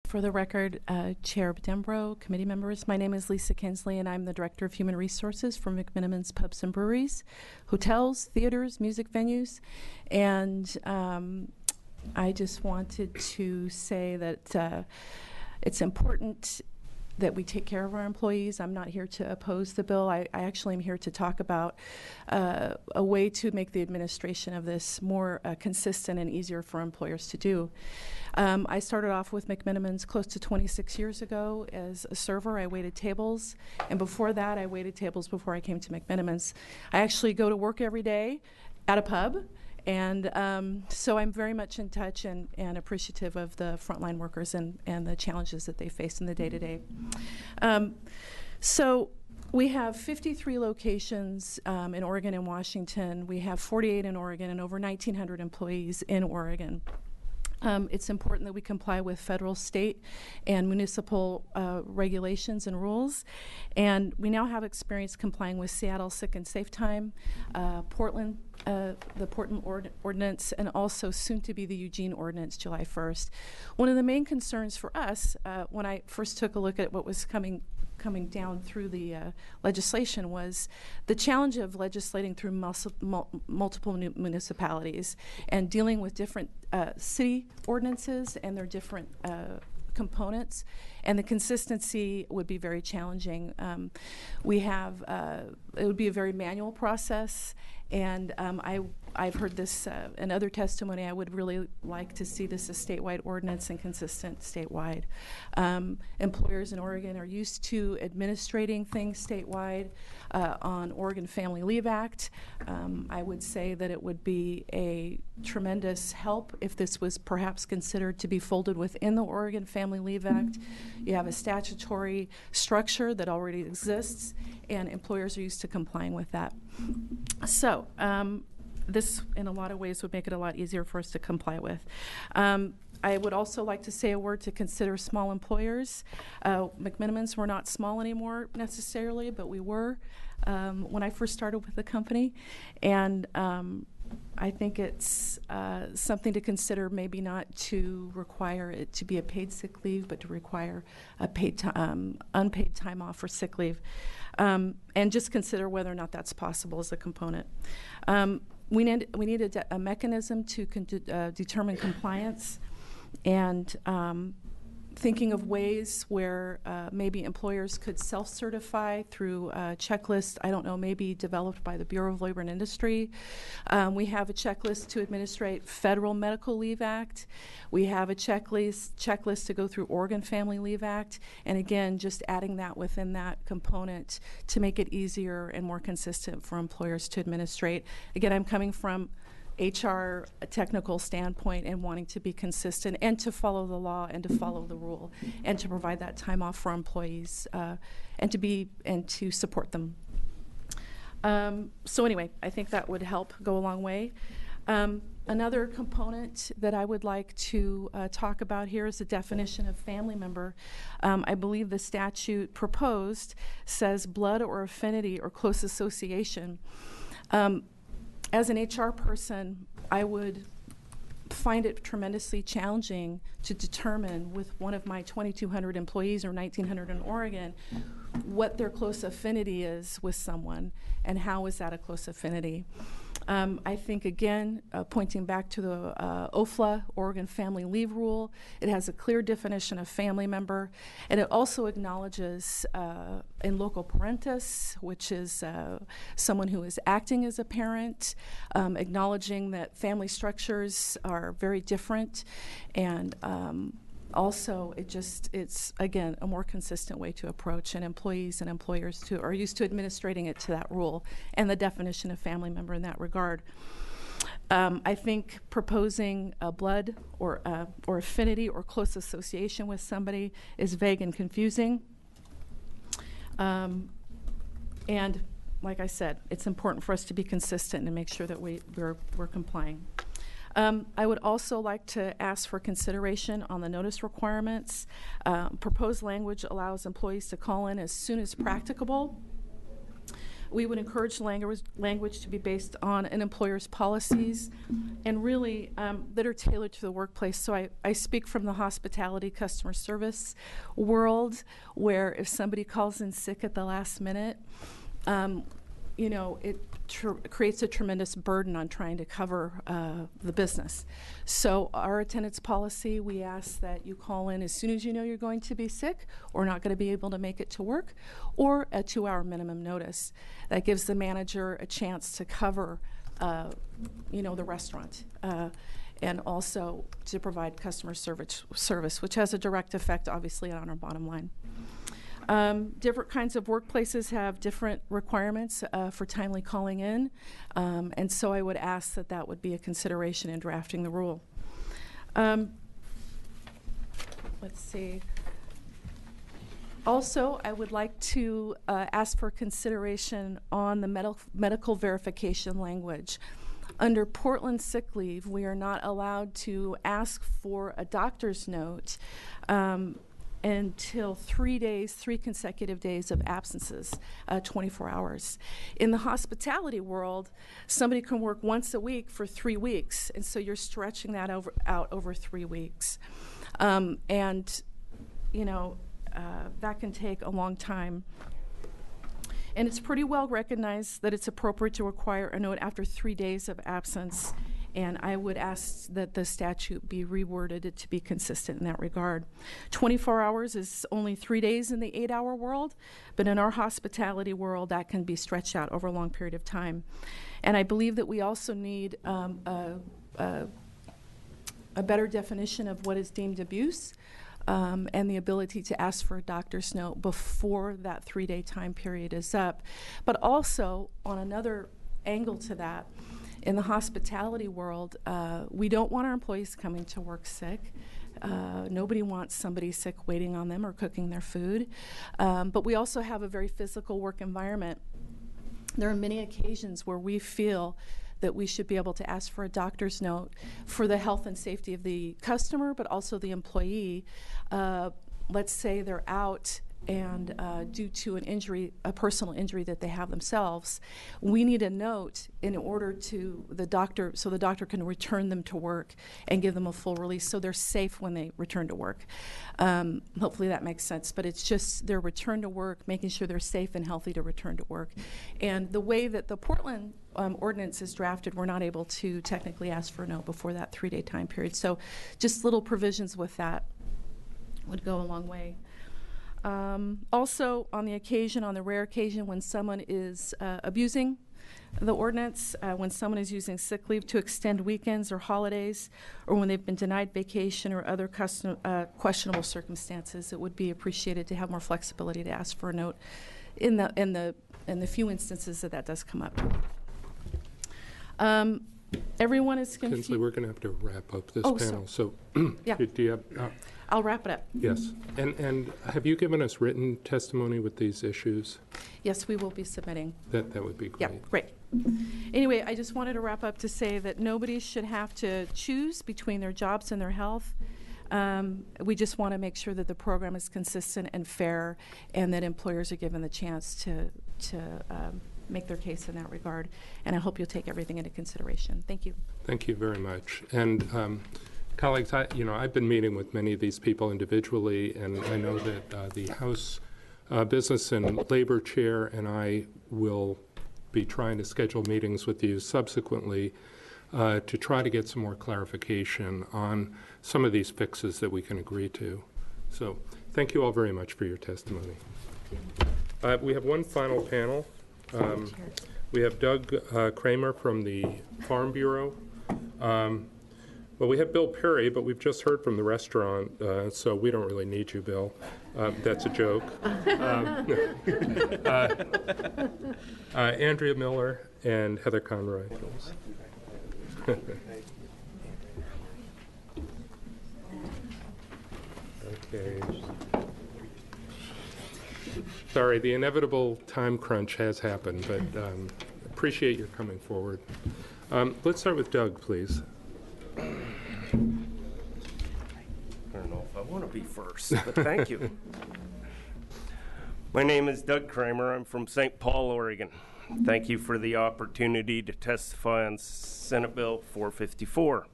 For the record, Chair Dembro, committee members, my name is Lisa Kinsley, and I'm the Director of Human Resources for McMennamins Pubs and Breweries, hotels, theaters, music venues, and I just wanted to say that it's important that we take care of our employees. I'm not here to oppose the bill. I actually am here to talk about a way to make the administration of this more consistent and easier for employers to do. I started off with McMennamins close to 26 years ago as a server. I waited tables, and before that I waited tables before I came to McMennamins. I actually go to work every day at a pub, and so I'm very much in touch and appreciative of the frontline workers and the challenges that they face in the day-to-day. So we have 53 locations in Oregon and Washington. We have 48 in Oregon and over 1,900 employees in Oregon. It's important that we comply with federal, state, and municipal regulations and rules. And we now have experience complying with Seattle Sick and Safe Time, Portland, the Portland Ordinance, and also soon to be the Eugene Ordinance, July 1st. One of the main concerns for us when I first took a look at what was coming down through the legislation was the challenge of legislating through multiple municipalities and dealing with different city ordinances and their different components, and the consistency would be very challenging. It would be a very manual process, and I've heard this in other testimony. I would really like to see this as statewide ordinance and consistent statewide. Employers in Oregon are used to administrating things statewide on Oregon Family Leave Act. I would say that it would be a tremendous help if this was perhaps considered to be folded within the Oregon Family Leave Act. You have a statutory structure that already exists, and employers are used to complying with that. So this, in a lot of ways, would make it a lot easier for us to comply with. I would also like to say a word to consider small employers. McMennamins were not small anymore necessarily, but we were when I first started with the company. And I think it's something to consider, maybe not to require it to be a paid sick leave, but to require a paid unpaid time off for sick leave. And just consider whether or not that's possible as a component. We need a mechanism to determine compliance, and thinking of ways where maybe employers could self-certify through a checklist, I don't know, maybe developed by the Bureau of Labor and Industry. We have a checklist to administrate Federal Medical Leave Act. We have a checklist to go through Oregon Family Leave Act, and again, just adding that within that component to make it easier and more consistent for employers to administrate. Again, I'm coming from HR technical standpoint and wanting to be consistent and to follow the law and to follow the rule and to provide that time off for employees and to support them. So anyway, I think that would help go a long way. Another component that I would like to talk about here is the definition of family member. I believe the statute proposed says blood or affinity or close association. As an HR person, I would find it tremendously challenging to determine with one of my 2,200 employees or 1,900 in Oregon what their close affinity is with someone and how is that a close affinity. I think, again, pointing back to the OFLA, Oregon Family Leave Rule, it has a clear definition of family member, and it also acknowledges in loco parentis, which is someone who is acting as a parent, acknowledging that family structures are very different, and also, it's again a more consistent way to approach, and employees and employers are used to administrating it to that rule and the definition of family member in that regard. I think proposing a blood or affinity or close association with somebody is vague and confusing. And like I said, it's important for us to be consistent and make sure that we're complying. I would also like to ask for consideration on the notice requirements. Proposed language allows employees to call in as soon as practicable. We would encourage language to be based on an employer's policies and really that are tailored to the workplace. So I speak from the hospitality customer service world, where if somebody calls in sick at the last minute, you know, it creates a tremendous burden on trying to cover the business. So our attendance policy, we ask that you call in as soon as you know you're going to be sick or not going to be able to make it to work, or a 2-hour minimum notice. That gives the manager a chance to cover, you know, the restaurant. And also to provide customer service, which has a direct effect, obviously, on our bottom line. Different kinds of workplaces have different requirements for timely calling in, and so I would ask that that would be a consideration in drafting the rule. Let's see. Also, I would like to ask for consideration on the medical verification language. Under Portland sick leave, we are not allowed to ask for a doctor's note until 3 consecutive days of absences, 24 hours. In the hospitality world, somebody can work once a week for 3 weeks, and so you're stretching that out over 3 weeks. And, you know, that can take a long time. And it's pretty well recognized that it's appropriate to require a note after 3 days of absence, and I would ask that the statute be reworded to be consistent in that regard. 24 hours is only 3 days in the 8-hour world, but in our hospitality world, that can be stretched out over a long period of time. And I believe that we also need a better definition of what is deemed abuse, and the ability to ask for a doctor's note before that 3-day time period is up. But also, on another angle to that, in the hospitality world, we don't want our employees coming to work sick. Nobody wants somebody sick waiting on them or cooking their food. But we also have a very physical work environment. There are many occasions where we feel that we should be able to ask for a doctor's note for the health and safety of the customer, but also the employee. Let's say they're out and due to an injury, a personal injury that they have themselves, we need a note in order to the doctor, so the doctor can return them to work and give them a full release so they're safe when they return to work. Hopefully that makes sense, but it's just their return to work, making sure they're safe and healthy to return to work. And the way that the Portland ordinance is drafted, we're not able to technically ask for a note before that 3-day time period. So just little provisions with that would go a long way. Also, on the rare occasion when someone is abusing the ordinance, when someone is using sick leave to extend weekends or holidays, or when they've been denied vacation or other questionable circumstances, it would be appreciated to have more flexibility to ask for a note in the few instances that does come up. Everyone is confused. Kinsley, we're going to have to wrap up this panel. So, yeah. do you have? I'll wrap it up. Yes. And have you given us written testimony with these issues? Yes, we will be submitting. That would be great. Yeah, great. Anyway, I just wanted to wrap up to say that nobody should have to choose between their jobs and their health. We just want to make sure that the program is consistent and fair, and that employers are given the chance to make their case in that regard. And I hope you'll take everything into consideration. Thank you. Thank you very much. And colleagues, I've been meeting with many of these people individually, and I know that the House Business and Labor Chair and I will be trying to schedule meetings with you subsequently to try to get some more clarification on some of these fixes that we can agree to. So thank you all very much for your testimony. We have one final panel. We have Doug Kramer from the Farm Bureau. Well, we have Bill Perry, but we've just heard from the restaurant, so we don't really need you, Bill. That's a joke. Andrea Miller and Heather Conroy. Okay. Sorry, the inevitable time crunch has happened, but appreciate your coming forward. Let's start with Doug, please. I don't know if I want to be first, but thank you. My name is Doug Kramer. I'm from St. Paul, Oregon. Thank you for the opportunity to testify on Senate Bill 454.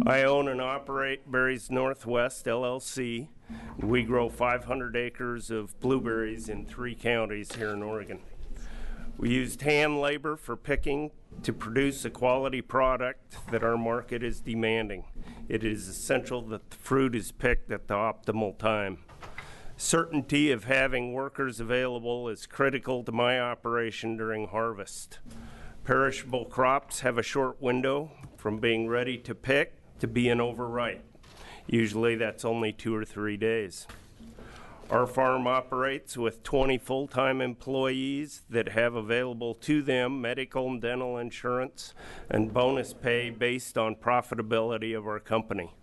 I own and operate Berries Northwest LLC. We grow 500 acres of blueberries in 3 counties here in Oregon. We used hand labor for picking to produce a quality product that our market is demanding. It is essential that the fruit is picked at the optimal time. Certainty of having workers available is critical to my operation during harvest. Perishable crops have a short window from being ready to pick to being overripe. Usually that's only 2 or 3 days. Our farm operates with 20 full-time employees that have available to them medical and dental insurance and bonus pay based on profitability of our company.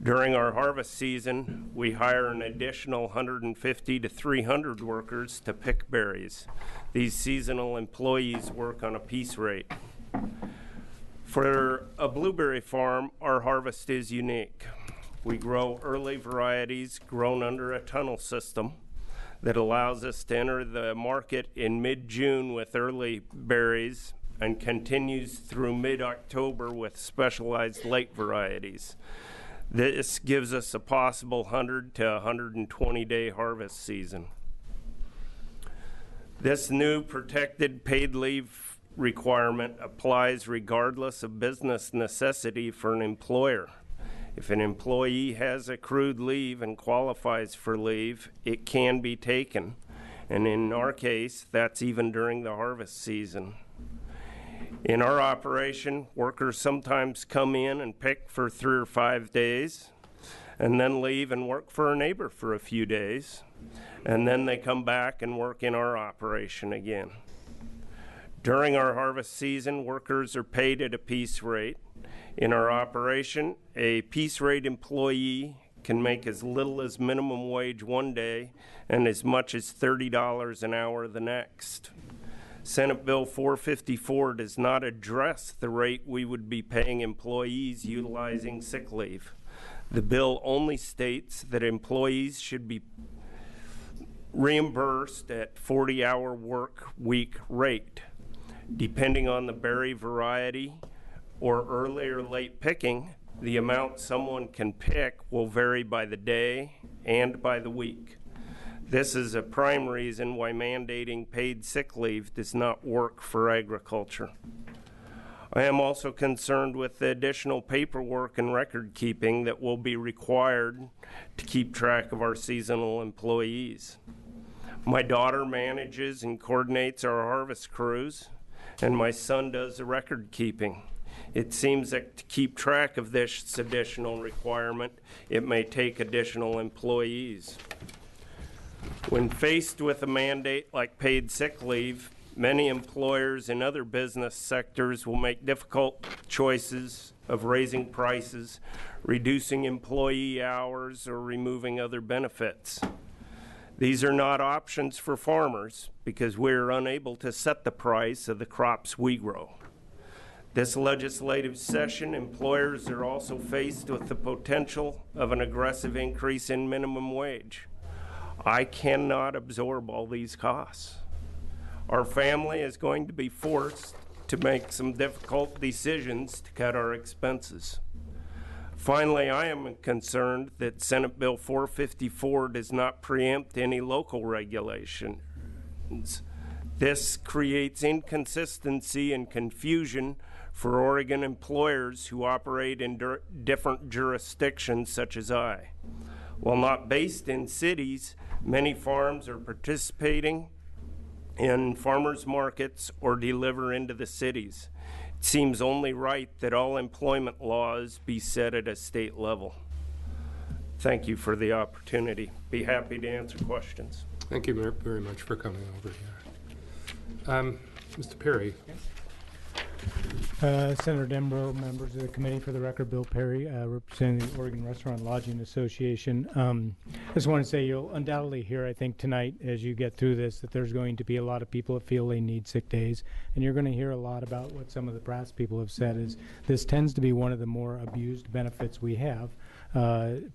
During our harvest season, we hire an additional 150 to 300 workers to pick berries. These seasonal employees work on a piece rate. For a blueberry farm, our harvest is unique. We grow early varieties grown under a tunnel system that allows us to enter the market in mid-June with early berries and continues through mid-October with specialized late varieties. This gives us a possible 100 to 120 day harvest season. This new protected paid leave requirement applies regardless of business necessity for an employer. If an employee has accrued leave and qualifies for leave, it can be taken. And in our case, that's even during the harvest season. In our operation, workers sometimes come in and pick for 3 or 5 days, and then leave and work for a neighbor for a few days, and then they come back and work in our operation again. During our harvest season, workers are paid at a piece rate. In our operation, a piece rate employee can make as little as minimum wage one day and as much as $30 an hour the next. Senate Bill 454 does not address the rate we would be paying employees utilizing sick leave. The bill only states that employees should be reimbursed at 40-hour work week rate. Depending on the berry variety or early or late picking, the amount someone can pick will vary by the day and by the week. This is a prime reason why mandating paid sick leave does not work for agriculture. I am also concerned with the additional paperwork and record keeping that will be required to keep track of our seasonal employees. My daughter manages and coordinates our harvest crews, and my son does the record keeping. It seems that to keep track of this additional requirement, it may take additional employees. When faced with a mandate like paid sick leave, many employers in other business sectors will make difficult choices of raising prices, reducing employee hours, or removing other benefits. These are not options for farmers because we're unable to set the price of the crops we grow. This legislative session, employers are also faced with the potential of an aggressive increase in minimum wage. I cannot absorb all these costs. Our family is going to be forced to make some difficult decisions to cut our expenses. Finally, I am concerned that Senate Bill 454 does not preempt any local regulations. This creates inconsistency and confusion for Oregon employers who operate in different jurisdictions such as I. While not based in cities, many farms are participating in farmers markets or deliver into the cities. It seems only right that all employment laws be set at a state level. Thank you for the opportunity. Be happy to answer questions. Thank you very much for coming over here. Mr. Perry. Senator Denbrough, members of the committee, for the record, Bill Perry, representing the Oregon Restaurant Lodging Association. I just want to say you'll undoubtedly hear, I think, tonight as you get through this, that there's going to be a lot of people that feel they need sick days. And you're going to hear a lot about what some of the brass people have said is this tends to be one of the more abused benefits we have.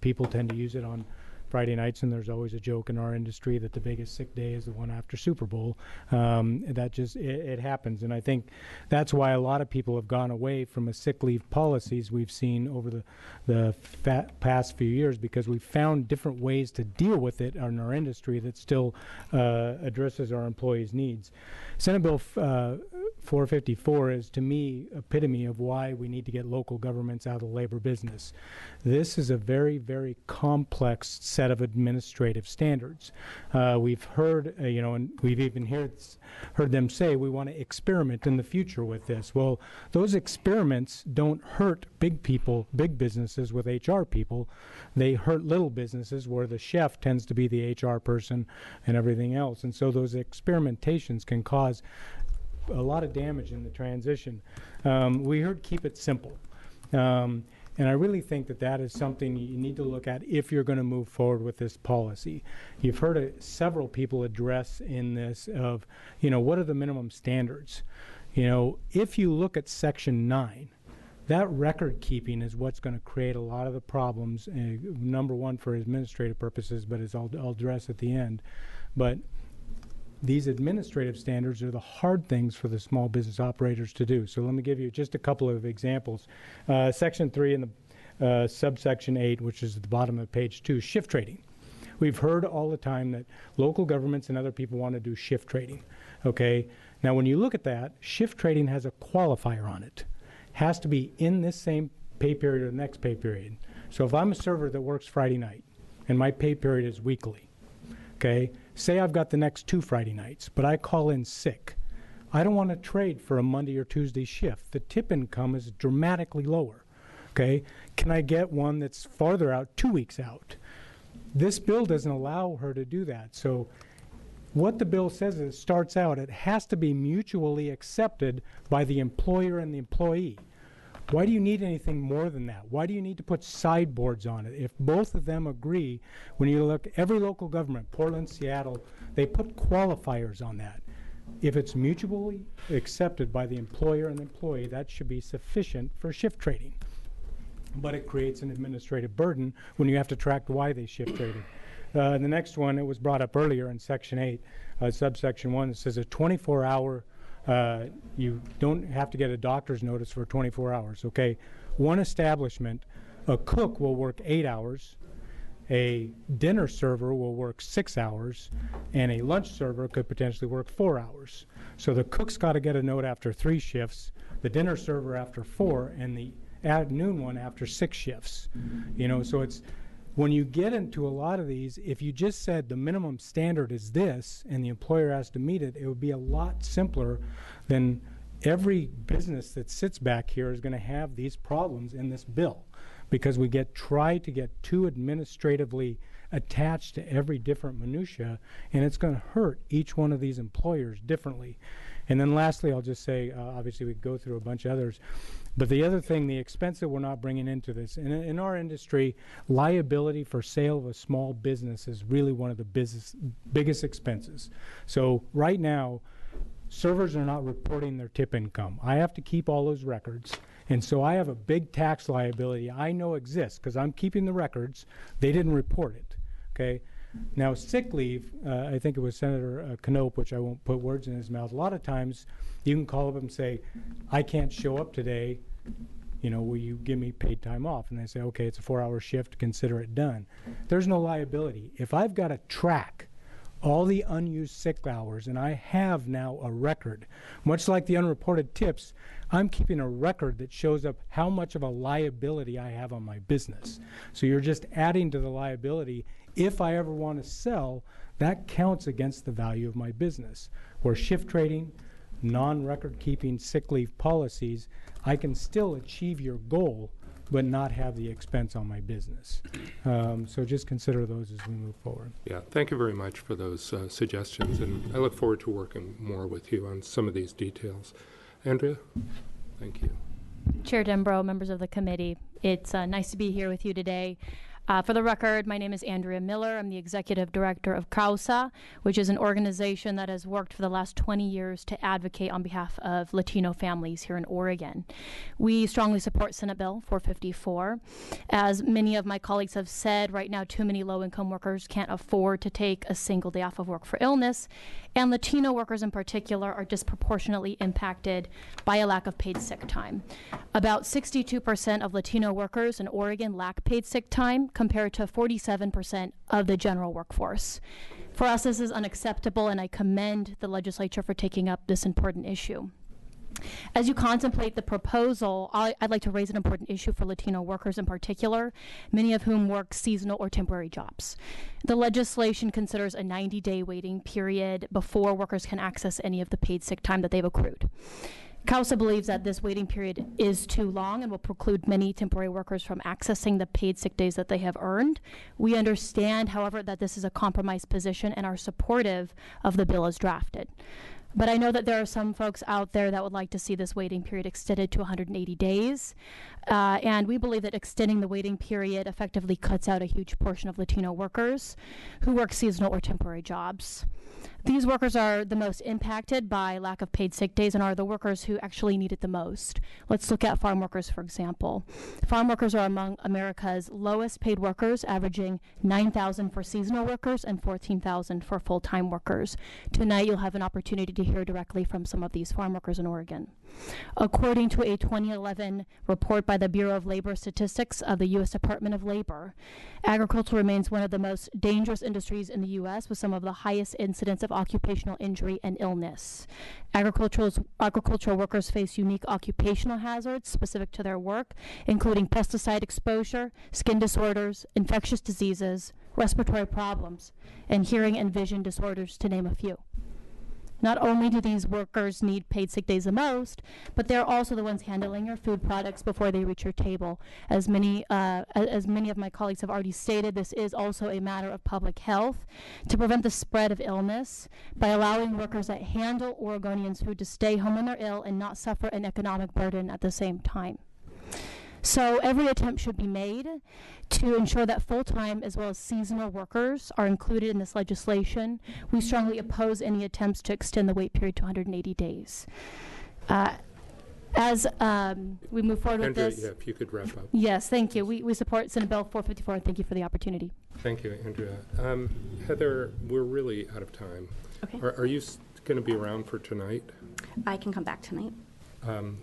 People tend to use it on Friday nights, and there's always a joke in our industry that the biggest sick day is the one after Super Bowl. That just, it happens. And I think that's why a lot of people have gone away from a sick leave policies we've seen over the past few years, because we've found different ways to deal with it in our industry that still addresses our employees' needs. Senate Bill 454 is, to me, epitome of why we need to get local governments out of the labor business. This is a very, very complex set of administrative standards. We've heard, and we've even heard them say we want to experiment in the future with this. Well, those experiments don't hurt big people, big businesses with HR people. They hurt little businesses where the chef tends to be the HR person and everything else. And so those experimentations can cause a lot of damage in the transition. We heard keep it simple. And I really think that that is something you need to look at if you're going to move forward with this policy. You've heard several people address in this of, what are the minimum standards? If you look at Section 9, that record keeping is what's going to create a lot of the problems, number one for administrative purposes, but as I'll address at the end. But these administrative standards are the hard things for the small business operators to do. So let me give you just a couple of examples. Section 3 in the subsection 8, which is at the bottom of page 2, shift trading. We've heard all the time that local governments and other people want to do shift trading. Okay, now when you look at that, shift trading has a qualifier on it. Has to be in this same pay period or the next pay period. So if I'm a server that works Friday night and my pay period is weekly, okay, say I've got the next 2 Friday nights, but I call in sick. I don't want to trade for a Monday or Tuesday shift. The tip income is dramatically lower. Okay, can I get one that's farther out, 2 weeks out? This bill doesn't allow her to do that. So what the bill says is, it starts out, it has to be mutually accepted by the employer and the employee. Why do you need anything more than that? Why do you need to put sideboards on it? If both of them agree, when you look, every local government, Portland, Seattle, they put qualifiers on that. If it's mutually accepted by the employer and the employee, that should be sufficient for shift trading. But it creates an administrative burden when you have to track why they shift traded. The next one, it was brought up earlier in Section 8, subsection 1, it says a 24-hour you don't have to get a doctor's notice for 24 hours, okay? One establishment, a cook will work 8 hours, a dinner server will work 6 hours, and a lunch server could potentially work 4 hours. So the cook's got to get a note after 3 shifts, the dinner server after 4, and the afternoon one after 6 shifts. So it's, when you get into a lot of these, if you just said the minimum standard is this and the employer has to meet it, it would be a lot simpler than every business that sits back here is going to have these problems in this bill, because we try to get too administratively attached to every different minutia, and it's going to hurt each one of these employers differently. And then lastly, I'll just say, obviously we go through a bunch of others, but the other thing, the expense that we're not bringing into this, in our industry, liability for sale of a small business is really one of the biggest expenses. So right now, servers are not reporting their tip income. I have to keep all those records, and so I have a big tax liability I know exists because I'm keeping the records. They didn't report it, okay? Now, sick leave, I think it was Senator Knope, which I won't put words in his mouth. A lot of times you can call up and say, I can't show up today, will you give me paid time off? And they say, okay, it's a 4-hour shift, consider it done. There's no liability. If I've got to track all the unused sick hours, and I have now a record, much like the unreported tips, I'm keeping a record that shows up how much of a liability I have on my business. So you're just adding to the liability. If I ever want to sell, that counts against the value of my business. Where shift trading, non-record keeping sick leave policies, I can still achieve your goal but not have the expense on my business. So just consider those as we move forward. Yeah, thank you very much for those suggestions, and I look forward to working more with you on some of these details. Andrea, thank you. Chair Denbrough, members of the committee, it's nice to be here with you today. For the record, my name is Andrea Miller. I'm the executive director of CAUSA, which is an organization that has worked for the last 20 years to advocate on behalf of Latino families here in Oregon. We strongly support Senate Bill 454. As many of my colleagues have said, right now too many low-income workers can't afford to take a single day off of work for illness, and Latino workers in particular are disproportionately impacted by a lack of paid sick time. About 62% of Latino workers in Oregon lack paid sick time, compared to 47% of the general workforce. For us, this is unacceptable, and I commend the legislature for taking up this important issue. As you contemplate the proposal, I'd like to raise an important issue for Latino workers in particular, many of whom work seasonal or temporary jobs. The legislation considers a 90-day waiting period before workers can access any of the paid sick time that they've accrued. CAUSA believes that this waiting period is too long and will preclude many temporary workers from accessing the paid sick days that they have earned. We understand, however, that this is a compromised position and are supportive of the bill as drafted. But I know that there are some folks out there that would like to see this waiting period extended to 180 days. And we believe that extending the waiting period effectively cuts out a huge portion of Latino workers who work seasonal or temporary jobs. These workers are the most impacted by lack of paid sick days and are the workers who actually need it the most. Let's look at farm workers, for example. Farm workers are among America's lowest paid workers, averaging $9,000 for seasonal workers and $14,000 for full-time workers. Tonight, you'll have an opportunity to hear directly from some of these farm workers in Oregon. According to a 2011 report by the Bureau of Labor Statistics of the U.S. Department of Labor, agriculture remains one of the most dangerous industries in the U.S. with some of the highest incidence of occupational injury and illness. Agricultural workers face unique occupational hazards specific to their work, including pesticide exposure, skin disorders, infectious diseases, respiratory problems, and hearing and vision disorders, to name a few. Not only do these workers need paid sick days the most, but they're also the ones handling your food products before they reach your table. As many of my colleagues have already stated, this is also a matter of public health to prevent the spread of illness by allowing workers that handle Oregonians' food to stay home when they're ill and not suffer an economic burden at the same time. So every attempt should be made to ensure that full-time as well as seasonal workers are included in this legislation. We strongly oppose any attempts to extend the wait period to 180 days. As we move forward Andrea, with this. yeah, if you could wrap up. Yes, thank you. We support Senate Bill 454, and thank you for the opportunity. Thank you, Andrea. Heather, we're really out of time. Okay. Are you going to be around for tonight? I can come back tonight.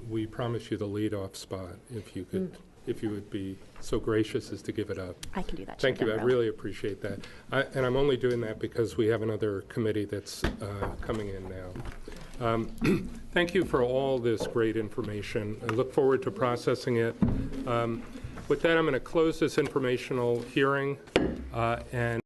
We promise you the lead-off spot if you could, if you would be so gracious as to give it up. I can do that. Thank you. I really appreciate that. And I'm only doing that because we have another committee that's coming in now. Thank you for all this great information. I look forward to processing it. With that, I'm going to close this informational hearing and